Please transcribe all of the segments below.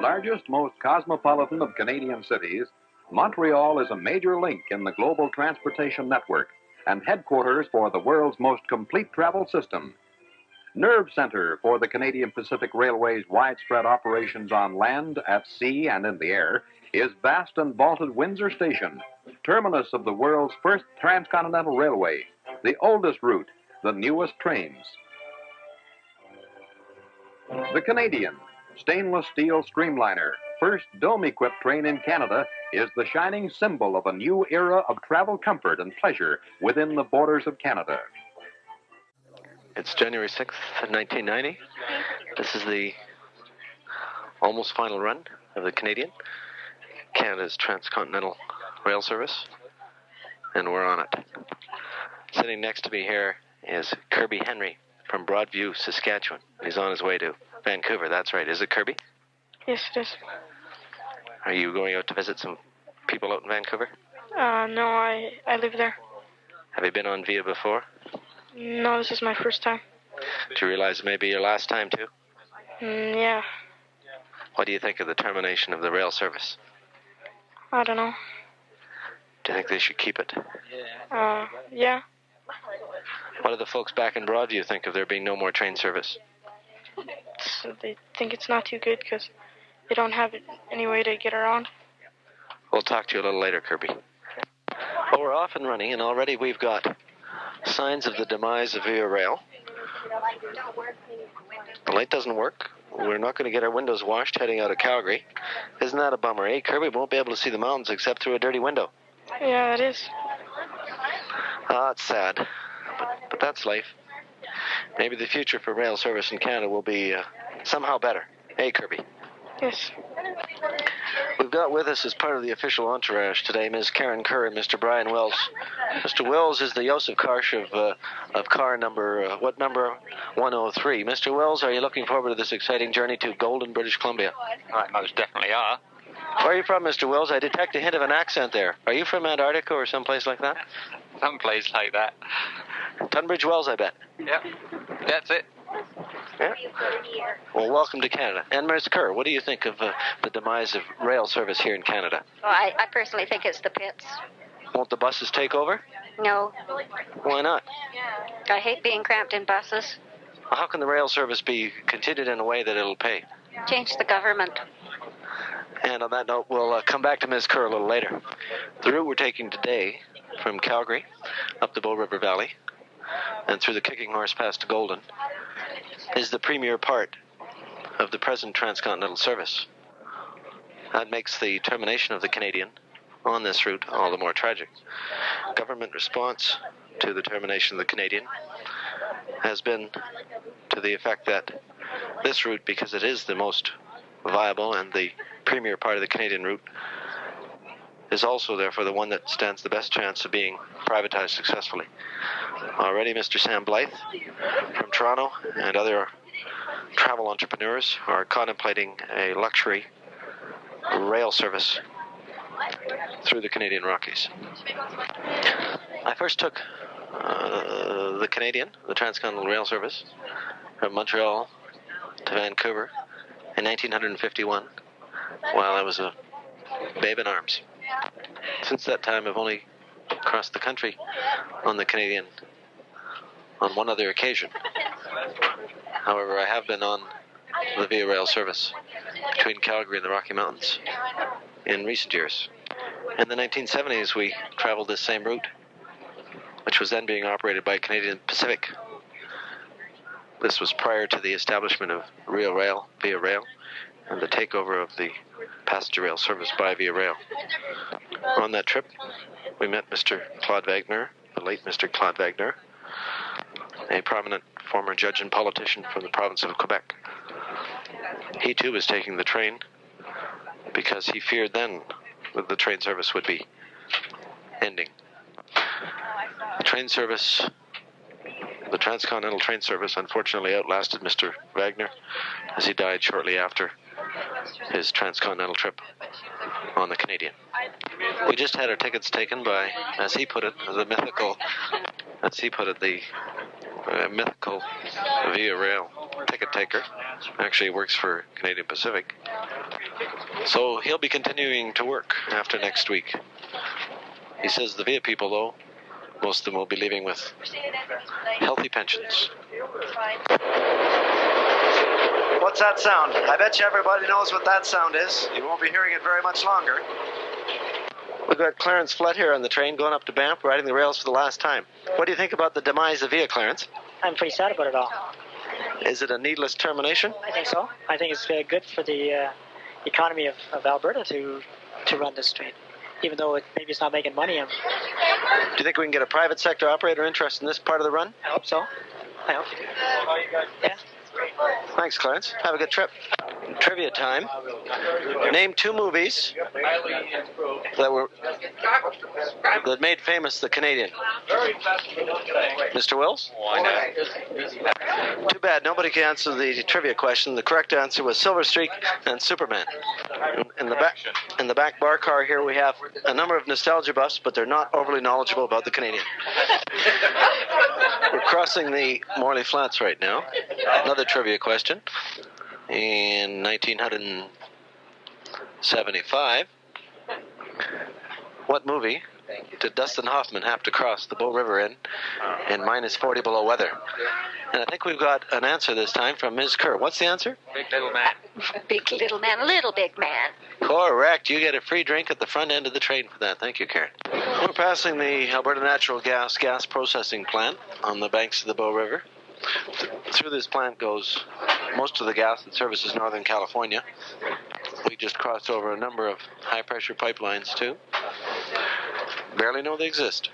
largest, most cosmopolitan of Canadian cities, Montreal is a major link in the global transportation network and headquarters for the world's most complete travel system. Nerve center for the Canadian Pacific Railway's widespread operations on land, at sea, and in the air is vast and vaulted Windsor Station, terminus of the world's first transcontinental railway, the oldest route, the newest trains. The Canadian stainless steel streamliner, first dome-equipped train in Canada, is the shining symbol of a new era of travel comfort and pleasure within the borders of Canada. It's January 6th, 1990. This is the almost final run of the Canadian, Canada's transcontinental rail service, and we're on it. Sitting next to me here is Kirby Henry from Broadview, Saskatchewan. He's on his way to Vancouver, that's right. Is it, Kirby? Yes, it is. Are you going out to visit some people out in Vancouver? No, I live there. Have you been on Via before? No, this is my first time. Do you realize it may be your last time, too? Yeah. What do you think of the termination of the rail service? I don't know. Do you think they should keep it? Yeah. What do the folks back in Broadview think of there being no more train service? So they think it's not too good because they don't have any way to get around. We'll talk to you a little later, Kirby. Well, we're off and running, and already we've got signs of the demise of Via Rail. The light doesn't work. We're not going to get our windows washed heading out of Calgary. Isn't that a bummer, eh, Kirby? We won't be able to see the mountains except through a dirty window. Yeah, it is. It's sad, but that's life. Maybe the future for rail service in Canada will be somehow better. Hey, Kirby. Yes. We've got with us as part of the official entourage today Ms. Karen Kerr and Mr. Brian Wells. Mr. Wells is the Joseph Karsh of car number, number 103. Mr. Wells, are you looking forward to this exciting journey to Golden, British Columbia? I most definitely are. Where are you from, Mr. Wells? I detect a hint of an accent there. Are you from Antarctica or someplace like that? Someplace like that. Tunbridge Wells, I bet. Yep, that's it. Yeah. Well, welcome to Canada. And Ms. Kerr, what do you think of the demise of rail service here in Canada? Well, I personally think it's the pits. Won't the buses take over? No. Why not? I hate being cramped in buses. Well, how can the rail service be continued in a way that it'll pay? Change the government. And on that note, we'll come back to Ms. Kerr a little later. The route we're taking today from Calgary up the Bow River Valley and through the Kicking Horse Pass to Golden is the premier part of the present transcontinental service. That makes the termination of the Canadian on this route all the more tragic. Government response to the termination of the Canadian has been to the effect that this route, because it is the most viable and the premier part of the Canadian route, is also therefore the one that stands the best chance of being privatized successfully. Already Mr. Sam Blythe from Toronto and other travel entrepreneurs are contemplating a luxury rail service through the Canadian Rockies. I first took the Canadian, the Transcontinental Rail Service, from Montreal to Vancouver in 1951 while I was a babe in arms. Since that time, I've only crossed the country on the Canadian on one other occasion. However, I have been on the Via Rail service between Calgary and the Rocky Mountains in recent years. In the 1970s, we traveled this same route, which was then being operated by Canadian Pacific. This was prior to the establishment of Via Rail, and the takeover of the passenger rail service by Via Rail. On that trip, we met Mr. Claude Wagner, the late Mr. Claude Wagner, a prominent former judge and politician from the province of Quebec. He too was taking the train because he feared then that the train service would be ending. The train service, the transcontinental train service, unfortunately outlasted Mr. Wagner as he died shortly after his transcontinental trip on the Canadian. We just had our tickets taken by, as he put it, the mythical, as he put it, the a mythical Via Rail ticket taker. Actually works for Canadian Pacific. So he'll be continuing to work after next week. He says the Via people, though, most of them will be leaving with healthy pensions. What's that sound? I bet you everybody knows what that sound is. You won't be hearing it very much longer. We've got Clarence Flood here on the train going up to Banff, riding the rails for the last time. What do you think about the demise of Via, Clarence? I'm pretty sad about it all. Is it a needless termination? I think so. I think it's good for the economy of Alberta to run this train, even though maybe it's not making money. Do you think we can get a private sector operator interested in this part of the run? I hope so. I hope. Yeah. Thanks, Clarence. Have a good trip. Trivia time. Name 2 movies that made famous the Canadian. Mr. Wills? Too bad nobody can answer the trivia question. The correct answer was Silver Streak and Superman. In the back bar car here we have a number of nostalgia buffs, but they're not overly knowledgeable about the Canadian. We're crossing the Morley Flats right now. Another trivia question. In 1975, what movie did Dustin Hoffman have to cross the Bow River in minus 40 below weather? And I think we've got an answer this time from Ms. Kerr. What's the answer? Big Little Man. Big little man, little big man. Correct. You get a free drink at the front end of the train for that. Thank you, Karen. We're passing the Alberta Natural Gas processing plant on the banks of the Bow River. Through this plant goes most of the gas that services Northern California. We just crossed over a number of high-pressure pipelines, too. Barely know they exist.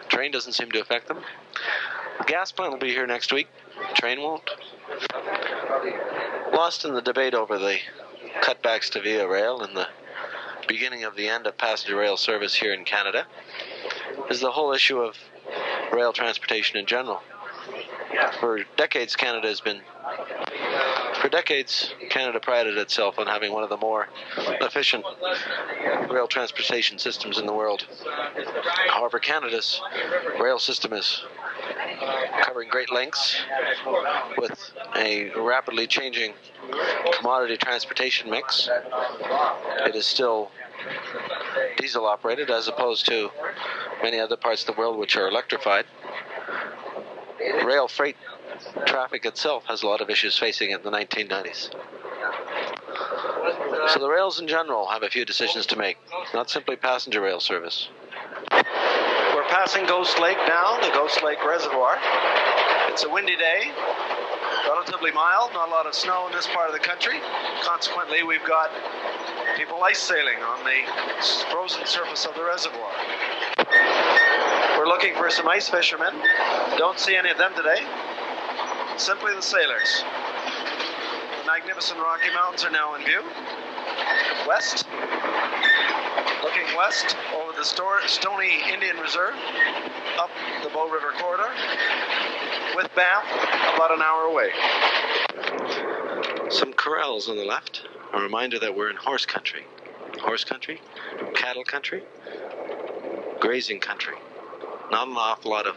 Train doesn't seem to affect them. The gas plant will be here next week. Train won't. Lost in the debate over the cutbacks to Via Rail and the beginning of the end of passenger rail service here in Canada is the whole issue of rail transportation in general. For decades, Canada prided itself on having one of the more efficient rail transportation systems in the world. However, Canada's rail system is covering great lengths with a rapidly changing commodity transportation mix. It is still diesel operated as opposed to many other parts of the world which are electrified. Rail freight traffic itself has a lot of issues facing it in the 1990s. So the rails in general have a few decisions to make, not simply passenger rail service. We're passing Ghost Lake now, the Ghost Lake Reservoir. It's a windy day, relatively mild, not a lot of snow in this part of the country. Consequently, we've got people ice sailing on the frozen surface of the reservoir. We're looking for some ice fishermen. Don't see any of them today. Simply the sailors. The magnificent Rocky Mountains are now in view. West. Looking west over the Stony Indian Reserve, up the Bow River corridor, with Banff about an hour away. Some corrals on the left, a reminder that we're in horse country. Horse country, cattle country, grazing country. Not an awful lot of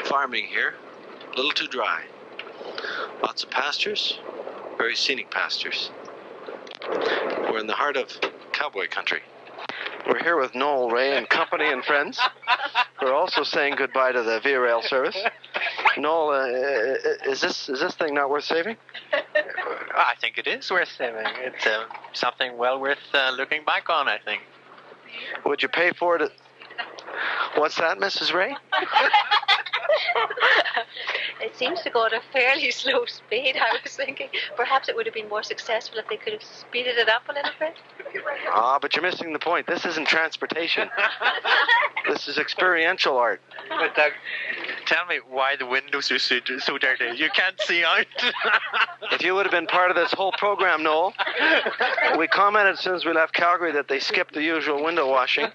farming here, a little too dry. Lots of pastures, very scenic pastures. We're in the heart of cowboy country. We're here with Noel, Ray, and company and friends. We're also saying goodbye to the Via Rail service. Noel, is this thing not worth saving? I think it is worth saving. It's something well worth looking back on, I think. Would you pay for it? What's that, Mrs. Ray? It seems to go at a fairly slow speed. I was thinking perhaps it would have been more successful if they could have speeded it up a little bit. But you're missing the point. This isn't transportation. This is experiential art. But tell me why the windows are so dirty. You can't see out. If you would have been part of this whole program, Noel, we commented as soon as we left Calgary that they skipped the usual window washing,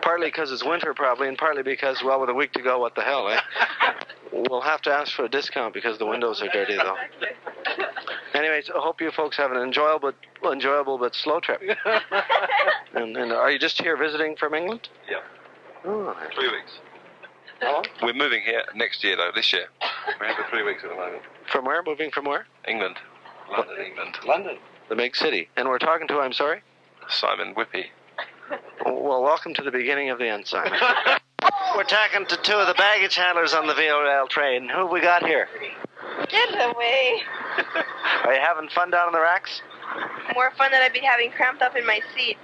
partly because it's winter probably, and partly because, well, with a week to go, what the hell, eh? We'll have to ask for a discount because the windows are dirty, though. Anyways, I hope you folks have an enjoyable but slow trip. And are you just here visiting from England? Yeah. Oh, 3 weeks. We're moving here next year, though, this year. We're here for 3 weeks at the moment. From where? Moving from where? England. London, England. London. The big city. And we're talking to, I'm sorry? Simon Whippy. Well, welcome to the beginning of the end, Simon. We're talking to 2 of the baggage handlers on the VRL train. Who have we got here? Get away. Are you having fun down on the racks? More fun than I'd be having cramped up in my seat.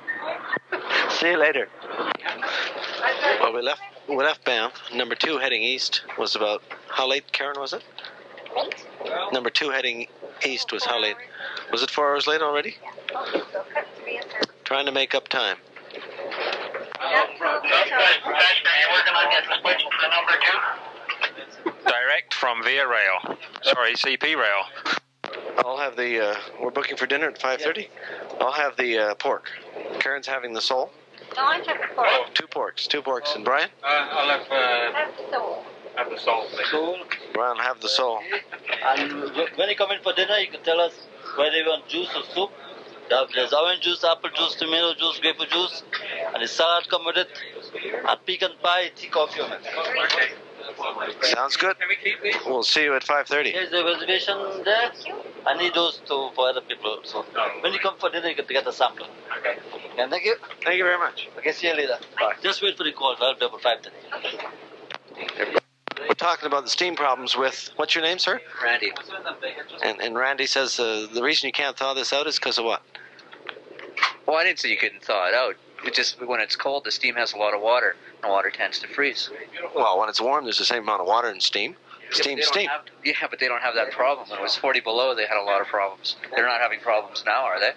See you later. Well, we left Banff. Number 2 heading east was about, how late, Karen, was it? Number 2 heading east was how late? Was it 4 hours late already? Trying to make up time. Direct from Via Rail. Sorry, CP Rail. I'll have the, we're booking for dinner at 5:30. I'll have the pork. Karen's having the sole. No, I'm having pork. 2 porks. And Brian? I'll have the sole. Have the sole. Brian, have the sole. And when you come in for dinner, you can tell us whether you want juice or soup. There's orange juice, apple juice, tomato juice, grapefruit juice, and the salad come with it. And pecan pie, tea, coffee on it. Sounds good. We'll see you at 5:30. Here's the reservation there. I need those for other people. So when you come for dinner, you can get a sample. Okay. And thank you. Thank you very much. Okay, see you later. Bye. Just wait for the call. I'll be about 5:30. We're talking about the steam problems with, what's your name, sir? Randy. And Randy says the reason you can't thaw this out is because of what? Well, I didn't say you couldn't thaw it out. It just, when it's cold, the steam has a lot of water, and the water tends to freeze. Well, when it's warm, there's the same amount of water and steam. Steam. Yeah, but they don't have that problem. When it was 40 below, they had a lot of problems. They're not having problems now, are they?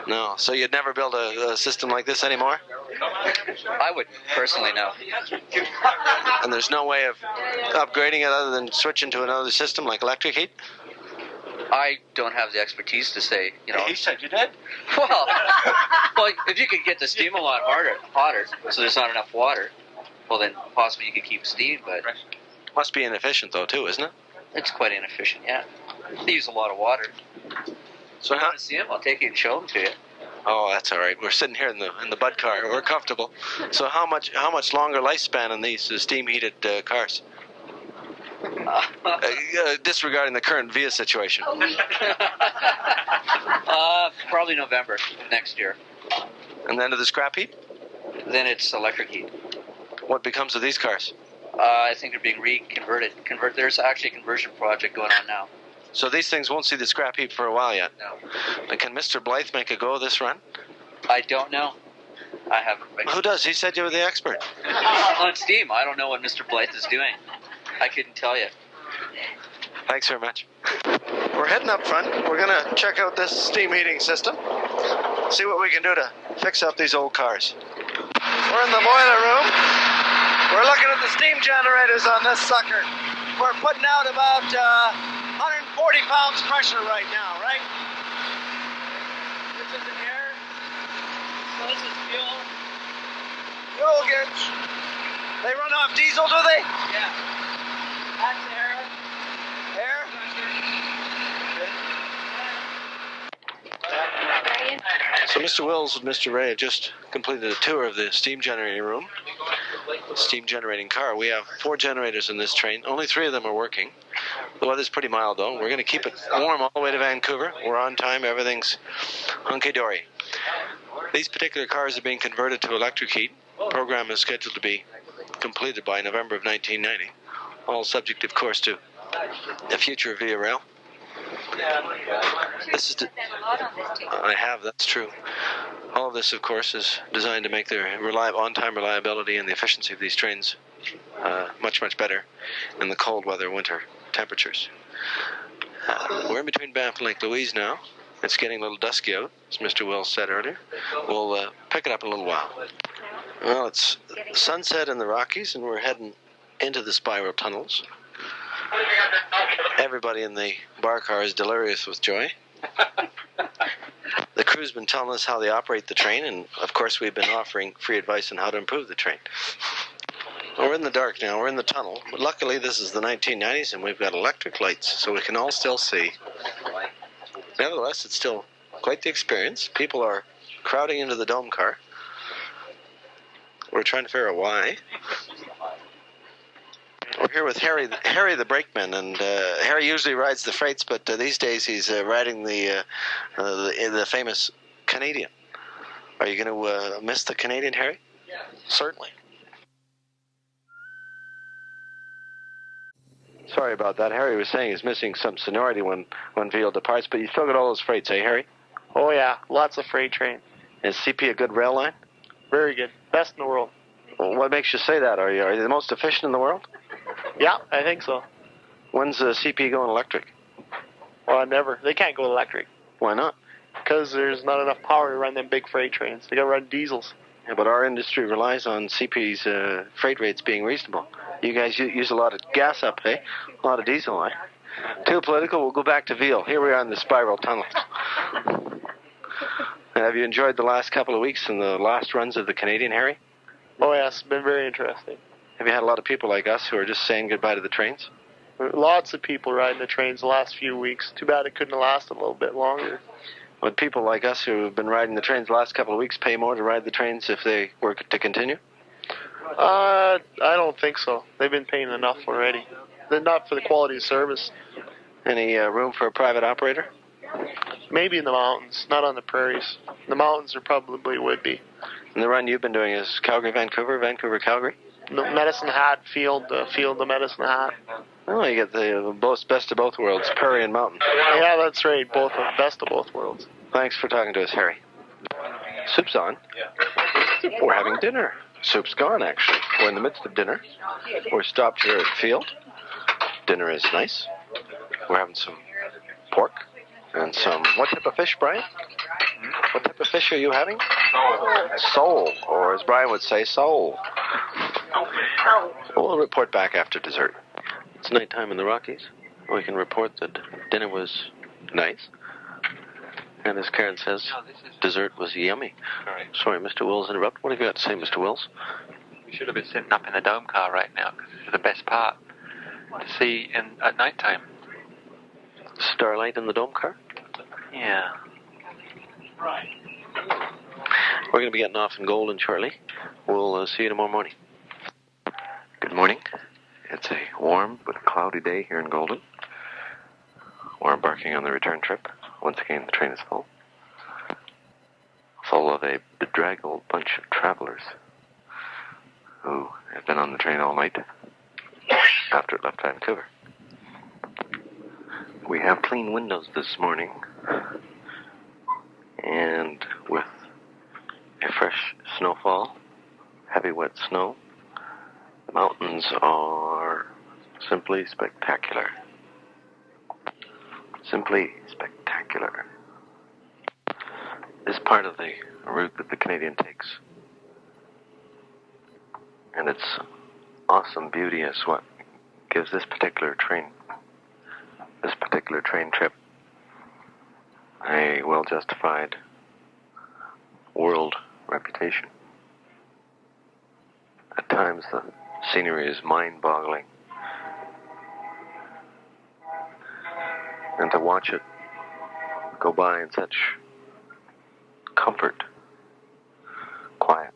No. So you'd never build a system like this anymore? I would personally, no. And there's no way of upgrading it other than switching to another system like electric heat? I don't have the expertise to say, you know. He said you did. Well, if you could get the steam a lot hotter, so there's not enough water, well then possibly you could keep steam, but must be inefficient though too, isn't it? It's quite inefficient, yeah. They use a lot of water. So if you want to see them, I'll take you and show them to you. Oh, that's all right. We're sitting here in the Bud car. We're comfortable. So how much longer lifespan on these steam heated cars? Disregarding the current Via situation. Probably November next year. And then to the scrap heat? Then it's electric heat. What becomes of these cars? I think they're being reconverted. There's actually a conversion project going on now. So these things won't see the scrap heat for a while yet? No. And can Mr. Blythe make a go of this run? I don't know. I haven't. Who does? He said you were the expert. On steam, I don't know what Mr. Blythe is doing. I couldn't tell you. Thanks very much. We're heading up front. We're going to check out this steam heating system. See what we can do to fix up these old cars. We're in the boiler room. We're looking at the steam generators on this sucker. We're putting out about 140 pounds pressure right now, right? This is an air. So this is fuel. Fuel gauge. They run off diesel, do they? Yeah. That's air. Air? So Mr. Wills and Mr. Ray have just completed a tour of the steam generating room, steam generating car. We have 4 generators in this train. Only 3 of them are working. The weather's pretty mild though. We're going to keep it warm all the way to Vancouver. We're on time. Everything's hunky-dory. These particular cars are being converted to electric heat. The program is scheduled to be completed by November of 1990. All subject, of course, to the future of Via Rail. This is I have, that's true. All of this, of course, is designed to make the on-time reliability and the efficiency of these trains much, much better in the cold weather winter temperatures. We're in between Banff and Lake Louise now. It's getting a little dusky out, as Mr. Wills said earlier. We'll pick it up in a little while. Well, it's sunset in the Rockies, and we're heading into the spiral tunnels. Everybody in the bar car is delirious with joy. The crew's been telling us how they operate the train, and of course we've been offering free advice on how to improve the train. Well, we're in the dark now, we're in the tunnel, but luckily this is the 1990s and we've got electric lights, so we can all still see. Nevertheless, it's still quite the experience. People are crowding into the dome car. We're trying to figure out why. here with Harry the brakeman, and Harry usually rides the freights, but these days he's riding the famous Canadian. Are you going to miss the Canadian, Harry? Certainly. Sorry about that. Harry was saying he's missing some seniority when Veal departs, but you still got all those freights, eh, Harry? Oh yeah, lots of freight train. Is CP a good rail line? Very good. Best in the world. Well, what makes you say that? Are you the most efficient in the world? Yeah, I think so. When's CP going electric? Well, never. They can't go electric. Why not? Because there's not enough power to run them big freight trains. They got to run diesels. Yeah, but our industry relies on CP's freight rates being reasonable. You guys use a lot of gas up, eh? A lot of diesel, eh? Too political, we'll go back to Veal. Here we are in the spiral tunnel. Have you enjoyed the last couple of weeks and the last runs of the Canadian, Harry? Oh, yes, it's been very interesting. Have you had a lot of people like us who are just saying goodbye to the trains? Lots of people riding the trains the last few weeks. Too bad it couldn't have lasted a little bit longer. Would people like us who have been riding the trains the last couple of weeks pay more to ride the trains if they were to continue? I don't think so. They've been paying enough already. They're not for the quality of service. Any room for a private operator? Maybe in the mountains, not on the prairies. The mountains there probably would be. And the run you've been doing is Calgary-Vancouver, Vancouver-Calgary? No, Medicine Hat, field to Medicine Hat. Oh, you get the best of both worlds, prairie and mountain. Yeah, that's right. Both best of both worlds. Thanks for talking to us, Harry. Soup's on. We're having dinner. Soup's gone, actually. We're in the midst of dinner. We're stopped here at Field. Dinner is nice. We're having some pork and some... What type of fish, Brian? What type of fish are you having? Sole, or as Brian would say, sole. We'll report back after dessert. It's nighttime in the Rockies. We can report that dinner was nice. And as Karen says, dessert was yummy. Sorry, Mr. Wills interrupt. What have you got to say, Mr. Wills? We should have been sitting up in the dome car right now, because it's the best part to see at nighttime. Starlight in the dome car? Yeah. We're going to be getting off in Golden shortly. We'll see you tomorrow morning. Good morning. It's a warm but cloudy day here in Golden. We're embarking on the return trip. Once again, the train is full. Full of a bedraggled bunch of travelers who have been on the train all night after it left Vancouver. We have clean windows this morning, and with a fresh snowfall, heavy wet snow, the mountains are simply spectacular. Simply spectacular. This part of the route that the Canadian takes, and its awesome beauty is what gives this particular train trip a well-justified world reputation. At times the scenery is mind-boggling, and to watch it go by in such comfort, quiet,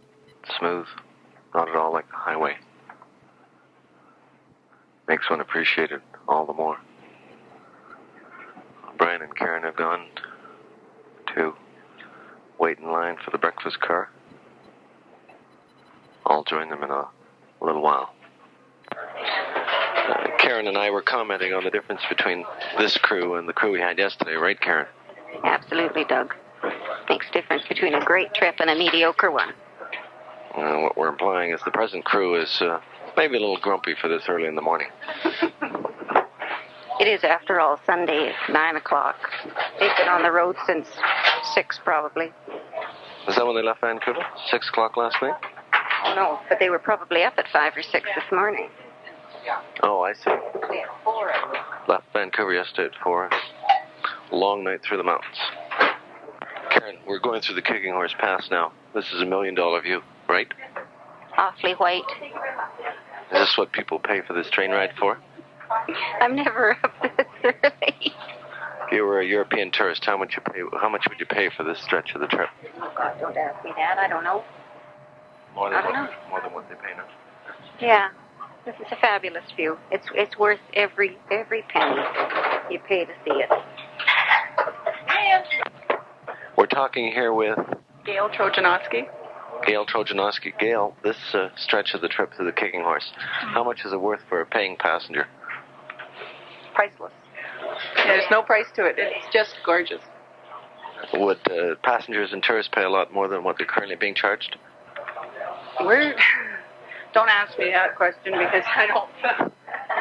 smooth, not at all like the highway, makes one appreciate it all the more. Brian and Karen have gone to wait in line for the breakfast car. I'll join them in a little while. Karen and I were commenting on the difference between this crew and the crew we had yesterday, right, Karen? Absolutely, Doug. Makes difference between a great trip and a mediocre one. What we're implying is the present crew is maybe a little grumpy for this early in the morning. It is, after all, Sunday at 9 o'clock. They've been on the road since 6, probably. Is that when they left Vancouver? 6 o'clock last night? Oh, no, but they were probably up at 5 or 6 this morning. Oh, I see. We had 4 of them. Left Vancouver yesterday at 4. Long night through the mountains. Karen, we're going through the Kicking Horse Pass now. This is $1 million view, right? Awfully white. Is this what people pay for this train ride for? I'm never up this early. If you were a European tourist, how much would you pay for this stretch of the trip? Oh, God, don't ask me that. I don't know. More than what they pay now? Yeah. This is a fabulous view. It's worth every penny you pay to see it. We're talking here with Gail Trojanowski. Gail, this stretch of the trip to the Kicking Horse, how much is it worth for a paying passenger? Priceless. There's no price to it. It's just gorgeous. Would passengers and tourists pay a lot more than what they're currently being charged? Don't ask me that question because I don't.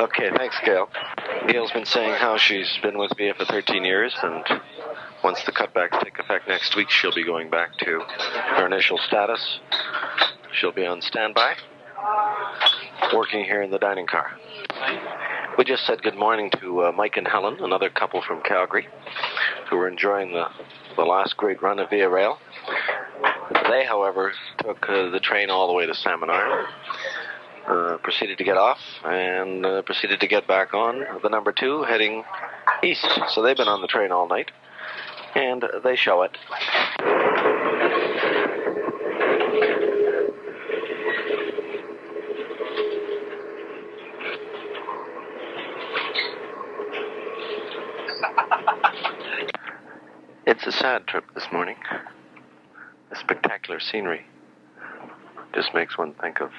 Okay, thanks, Gail. Gail's been saying how she's been with VIA for 13 years, and once the cutbacks take effect next week, she'll be going back to her initial status. She'll be on standby, working here in the dining car. We just said good morning to Mike and Helen, another couple from Calgary, who were enjoying the last great run of Via Rail. They, however, took the train all the way to Salmon proceeded to get off, and proceeded to get back on the number 2, heading east. So they've been on the train all night, and they show it. It's a sad trip this morning. The spectacular scenery just makes one think of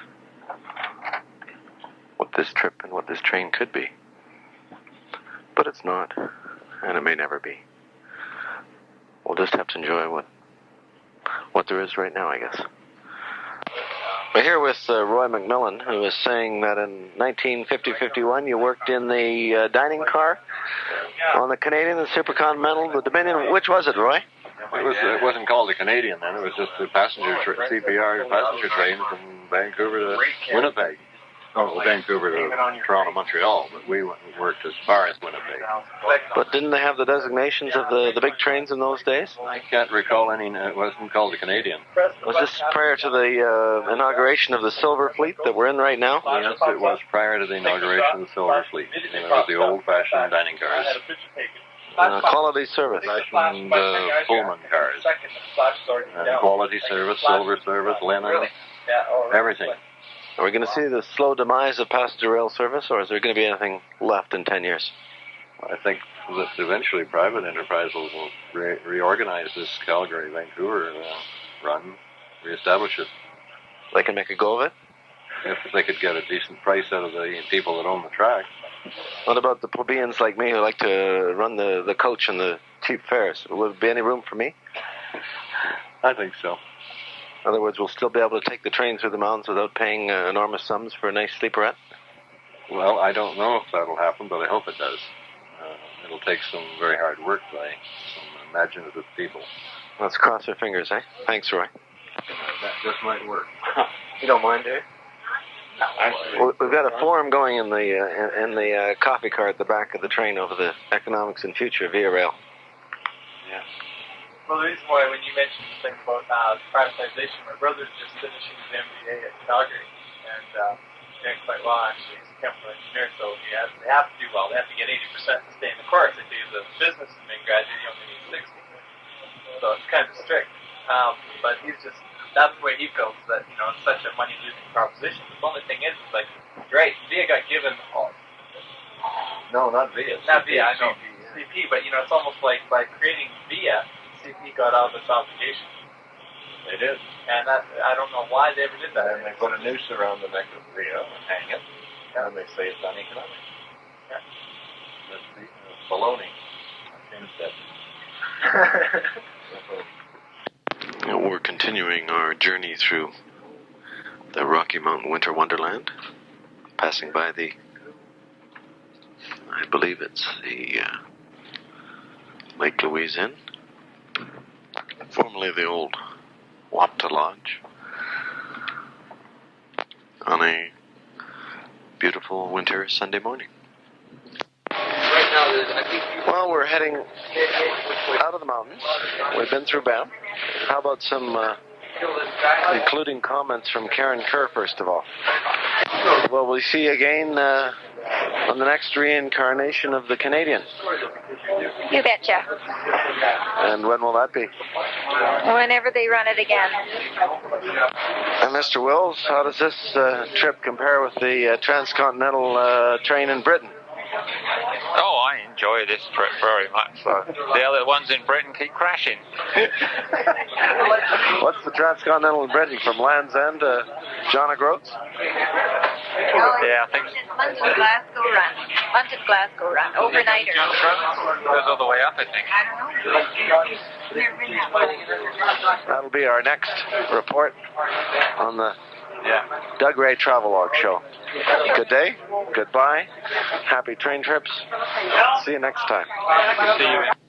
what this trip and what this train could be. But it's not, and it may never be. We'll just have to enjoy what there is right now, I guess. We're here with Roy McMillan, who is saying that in 1950-51 you worked in the dining car on the Canadian, the Super Continental, the Dominion. Which was it, Roy? It wasn't called the Canadian then. It was just the CPR passenger train from Vancouver to Winnipeg. Oh, Vancouver to Toronto, Montreal, but we worked as far as Winnipeg. But didn't they have the designations of the big trains in those days? I can't recall any. It wasn't called the Canadian. Was this prior to the inauguration of the Silver Fleet that we're in right now? Yes, it was prior to the inauguration of the Silver Fleet. It was the old-fashioned dining cars. Quality service. Fashioned Pullman cars. And quality service, silver service, linen, everything. Are we going to see the slow demise of passenger rail service, or is there going to be anything left in 10 years? I think that eventually private enterprise will reorganize this Calgary-Vancouver run, reestablish it. They can make a go of it? If they could get a decent price out of the people that own the track. What about the plebeians like me who like to run the coach and the cheap fares? Will there be any room for me? I think so. In other words, we'll still be able to take the train through the mountains without paying enormous sums for a nice sleeperette? Well, I don't know if that'll happen, but I hope it does. It'll take some very hard work by some imaginative people. Let's cross our fingers, eh? Thanks, Roy. That just might work. You don't mind, do you? No, we've got a forum going in the coffee car at the back of the train over the economics and future of Via Rail. Yeah. Well, the reason why, when you mentioned the thing about privatization, my brother's just finishing his MBA at Calgary, and doing quite well, actually. He's a chemical engineer, so they have to do well. They have to get 80% to stay in the course. If he's a businessman graduate, he only needs 60. So it's kind of strict. But that's the way he feels, that, it's such a money-losing proposition. The only thing is, like, you're right, VIA got given all. No, not VIA. Not VIA, I know. CP, but, it's almost like by creating VIA, CP got out of its obligation. They did. And I don't know why they ever did that. And they put a noose around the neck of VIA and hang it, and they say it's uneconomic. Yeah. That's the baloney. We're continuing our journey through the Rocky Mountain Winter Wonderland, passing by I believe it's the Lake Louise Inn, formerly the old Wapta Lodge, on a beautiful winter Sunday morning. Well, we're heading out of the mountains. We've been through Banff. How about some concluding comments from Karen Kerr, first of all? Well, we see again on the next reincarnation of the Canadian. You betcha. And when will that be? Whenever they run it again. And Mr. Wills, how does this trip compare with the transcontinental train in Britain? Oh, I enjoy this trip very much. So the other ones in Britain keep crashing. What's the transcontinental in Britain, from Land's End to John O'Groats? Yeah, I think London, Glasgow run. Overnighter. goes all the way up, I think. That'll be our next report on the Doug Ray Travelogue show. Good day, goodbye, happy train trips. See you next time. See you.